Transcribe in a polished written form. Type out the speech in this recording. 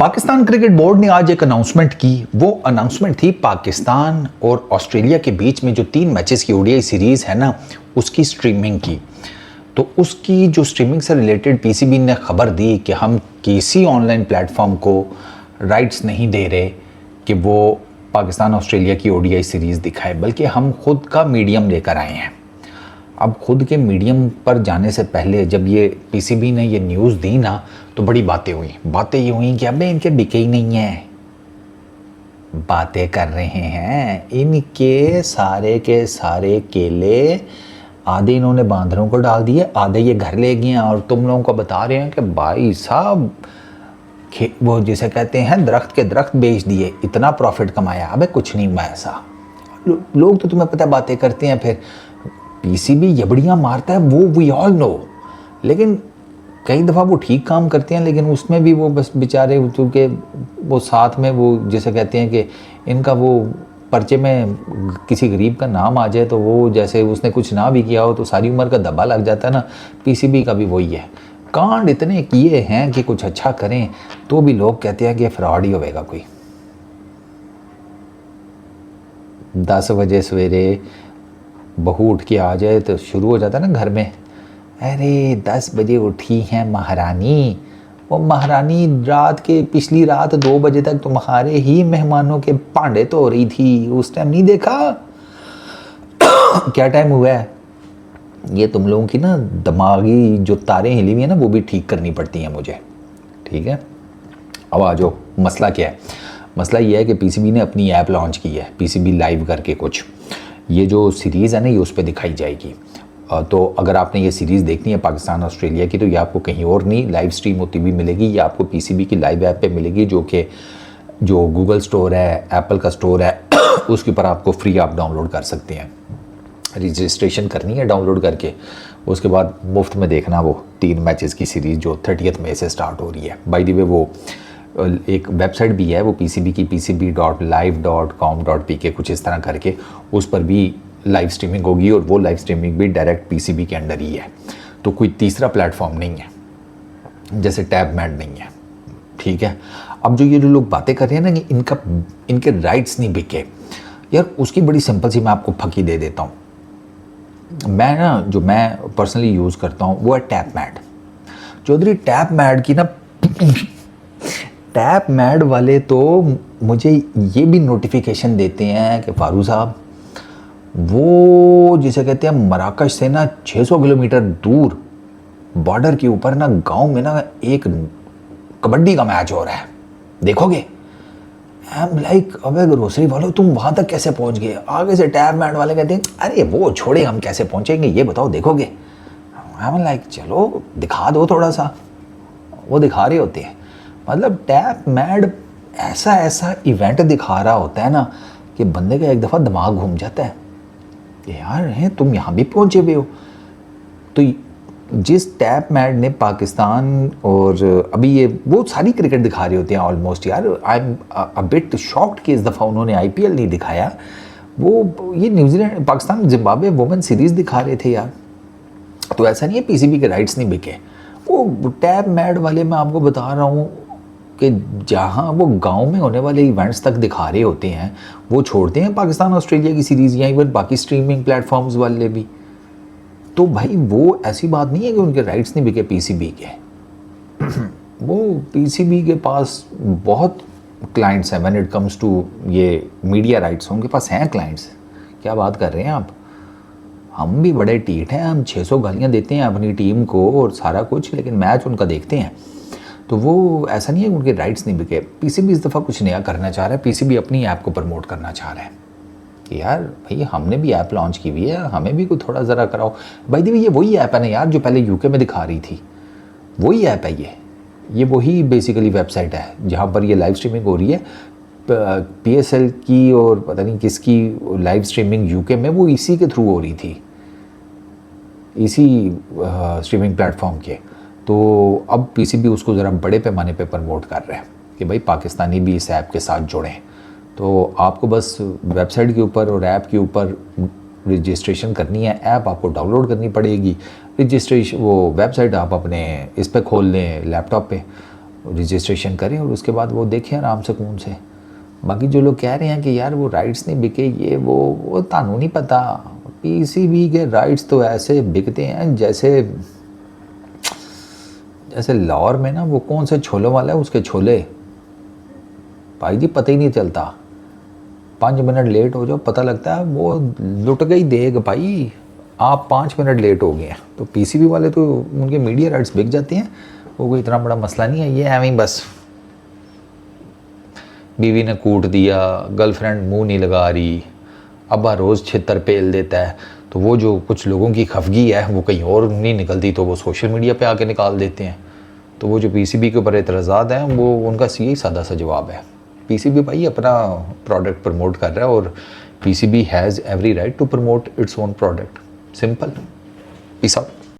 Pakistan cricket board ने आज एक अनाउंसमेंट की। वो अनाउंसमेंट थी पाकिस्तान और ऑस्ट्रेलिया के बीच में जो 3 मैचेस की ओडीआई सीरीज़ है ना, उसकी स्ट्रीमिंग की। तो उसकी जो स्ट्रीमिंग से रिलेटेड पीसीबी ने खबर दी कि हम किसी ऑनलाइन प्लेटफॉर्म को राइट्स नहीं दे रहे कि वो पाकिस्तान ऑस्ट्रेलिया की ओडीआई सीरीज़ दिखाए, बल्कि हम खुद का मीडियम लेकर आए हैं। अब खुद के मीडियम पर जाने से पहले जब ये पीसीबी ने ये न्यूज़ दी ना, तो बड़ी बातें ये हुई कि अबे इनके बिके ही नहीं है। बातें कर रहे हैं, इनके सारे के सारे केले आधे इन्होंने बांदरों को डाल दिए, आधे ये घर ले गए और तुम लोगों को बता रहे हैं कि भाई साहब वो जिसे कहते हैं दरख्त के दरख्त बेच दिए, इतना प्रॉफिट कमाया। अबे कुछ नहीं हुआ ऐसा। लोग तो तुम्हें पता बातें करते हैं, फिर पीसीबी यबड़ियाँ मारता है, वो वी ऑल नो। लेकिन कई दफ़ा वो ठीक काम करते हैं, लेकिन उसमें भी वो बस बेचारे, चूँकि वो साथ में वो जिसे कहते हैं कि इनका वो पर्चे में किसी गरीब का नाम आ जाए तो वो जैसे उसने कुछ ना भी किया हो तो सारी उम्र का दबा लग जाता है ना। पीसीबी का भी वही है। कांड इतने किए हैं कि कुछ अच्छा करें तो भी लोग कहते हैं कि फ्रॉड ही होगा कोई। 10 बजे सवेरे बहू उठ के आ जाए तो शुरू हो जाता है ना घर में, अरे 10 बजे उठी हैं महारानी। वो महारानी रात के पिछली रात 2 बजे तक तुम्हारे ही मेहमानों के पांडे तो हो रही थी, उस टाइम नहीं देखा? क्या टाइम हुआ है? ये तुम लोगों की ना दिमागी जो तारें हिली हुई है ना, वो भी ठीक करनी पड़ती हैं मुझे, ठीक है? अब आ जाओ, मसला क्या है? मसला ये है कि पीसीबी ने अपनी ऐप लॉन्च की है, पीसीबी लाइव करके कुछ। ये जो सीरीज़ है ना, ये उस पर दिखाई जाएगी। तो अगर आपने ये सीरीज़ देखनी है पाकिस्तान ऑस्ट्रेलिया की, तो ये आपको कहीं और नहीं लाइव स्ट्रीम होती भी मिलेगी। ये आपको पीसीबी की लाइव ऐप पे मिलेगी, जो गूगल स्टोर है, एप्पल का स्टोर है, उसके ऊपर आपको फ्री आप डाउनलोड कर सकते हैं। रजिस्ट्रेशन करनी है डाउनलोड करके, उसके बाद मुफ्त में देखना वो 3 मैचेस की सीरीज़ जो 30 मई से स्टार्ट हो रही है। बाय द वे वो एक वेबसाइट भी है वो पीसीबी की, pcb.live.com.pk कुछ इस तरह करके, उस पर भी लाइव स्ट्रीमिंग होगी और वो लाइव स्ट्रीमिंग भी डायरेक्ट पीसीबी के अंडर ही है। तो कोई तीसरा प्लेटफॉर्म नहीं है, जैसे टैब मैड नहीं है, ठीक है? अब जो ये लोग बातें कर रहे हैं ना कि इनके राइट्स नहीं बिके, यार उसकी बड़ी सिंपल सी मैं आपको फकी दे देता हूँ। जो मैं पर्सनली यूज़ करता हूँ वो है टैब मैड। चौधरी टैब मैड की ना टैब मैड वाले तो मुझे ये भी नोटिफिकेशन देते हैं कि फारू साहब, वो जिसे कहते हैं मराकश से ना 600 किलोमीटर दूर बॉर्डर के ऊपर ना गांव में ना एक कबड्डी का मैच हो रहा है, देखोगे? आई एम लाइक, अबे ग्रोसरी वालों तुम वहाँ तक कैसे पहुँच गए? आगे से टैब मैड वाले कहते हैं अरे वो छोड़े, हम कैसे पहुँचेंगे ये बताओ, देखोगे? आई एम लाइक चलो दिखा दो थोड़ा सा। वो दिखा रहे होते हैं, मतलब टैब मैड ऐसा इवेंट दिखा रहा होता है ना कि बंदे का एक दफ़ा दिमाग घूम जाता है कि यार हैं तुम यहाँ भी पहुँचे हुए हो। तो जिस टैब मैड ने पाकिस्तान और अभी ये वो सारी क्रिकेट दिखा रहे होते हैं ऑलमोस्ट, यार I am a bit shocked कि इस दफ़ा उन्होंने आईपीएल नहीं दिखाया। वो ये New Zealand Pakistan Zimbabwe women series दिखा रहे थे यार। तो ऐसा नहीं है पीसीबी के राइट्स नहीं बिके। वो टैब मैड वाले मैं आपको बता रहा हूँ कि जहाँ वो गांव में होने वाले इवेंट्स तक दिखा रहे होते हैं, वो छोड़ते हैं पाकिस्तान ऑस्ट्रेलिया की सीरीज़ या इवन बाकी स्ट्रीमिंग प्लेटफॉर्म्स वाले भी। तो भाई वो ऐसी बात नहीं है कि उनके राइट्स नहीं बिके पीसीबी के। वो पीसीबी के पास बहुत क्लाइंट्स हैं व्हेन इट कम्स टू ये मीडिया राइट्स, उनके पास हैं क्लाइंट्स। क्या बात कर रहे हैं आप? हम भी बड़े टीठ हैं, हम 600 गालियाँ देते हैं अपनी टीम को और सारा कुछ, लेकिन मैच उनका देखते हैं। तो वो ऐसा नहीं है कि उनके राइट्स नहीं बिके। पीसीबी इस दफ़ा कुछ नया करना चाह रहा है, पीसीबी अपनी ऐप को प्रमोट करना चाह रहा है कि यार भाई हमने भी ऐप लॉन्च की हुई है, हमें भी कुछ थोड़ा ज़रा कराओ। भाई दी ये वही ऐप है ना यार जो पहले यूके में दिखा रही थी, वही ऐप है ये वही बेसिकली वेबसाइट है जहाँ पर ये लाइव स्ट्रीमिंग हो रही है। पीएसएल की और पता नहीं किसकी लाइव स्ट्रीमिंग यूके में वो इसी के थ्रू हो रही थी, इसी स्ट्रीमिंग प्लेटफॉर्म के। तो अब पीसीबी उसको ज़रा बड़े पैमाने पे प्रमोट कर रहा है कि भाई पाकिस्तानी भी इस ऐप के साथ जुड़ें। तो आपको बस वेबसाइट के ऊपर और ऐप के ऊपर रजिस्ट्रेशन करनी है, ऐप आपको डाउनलोड करनी पड़ेगी। रजिस्ट्रेशन वो वेबसाइट आप अपने इस पे खोल लें लैपटॉप पे, रजिस्ट्रेशन करें और उसके बाद वो देखें आराम सुकून से। बाकी जो लोग कह रहे हैं कि यार वो राइट्स नहीं बिके, ये वो तानू नहीं पता। पीसीबी के राइट्स तो ऐसे बिकते हैं जैसे लाहौर में ना वो कौन से छोलों वाला है उसके छोले, भाई जी पता ही नहीं चलता। 5 मिनट लेट हो जाओ पता लगता है वो लुट गई देग भाई, आप 5 मिनट लेट हो गए हैं। तो पीसीबी वाले तो उनके मीडिया राइट्स बिक जाते हैं, वो कोई इतना बड़ा मसला नहीं है। ये एवं बस बीवी ने कूट दिया, गर्लफ्रेंड मुंह नहीं लगा रही, अब्बा रोज़ छितर पेल देता है, तो वो जो कुछ लोगों की खफगी है वो कहीं और नहीं निकलती तो वो सोशल मीडिया पे आके निकाल देते हैं। तो वो जो पीसीबी के ऊपर एतराज़ात हैं वो उनका यही सादा सा जवाब है। पीसीबी भाई अपना प्रोडक्ट प्रमोट कर रहा है और PCB has every right to promote its own product. Simple. Peace out.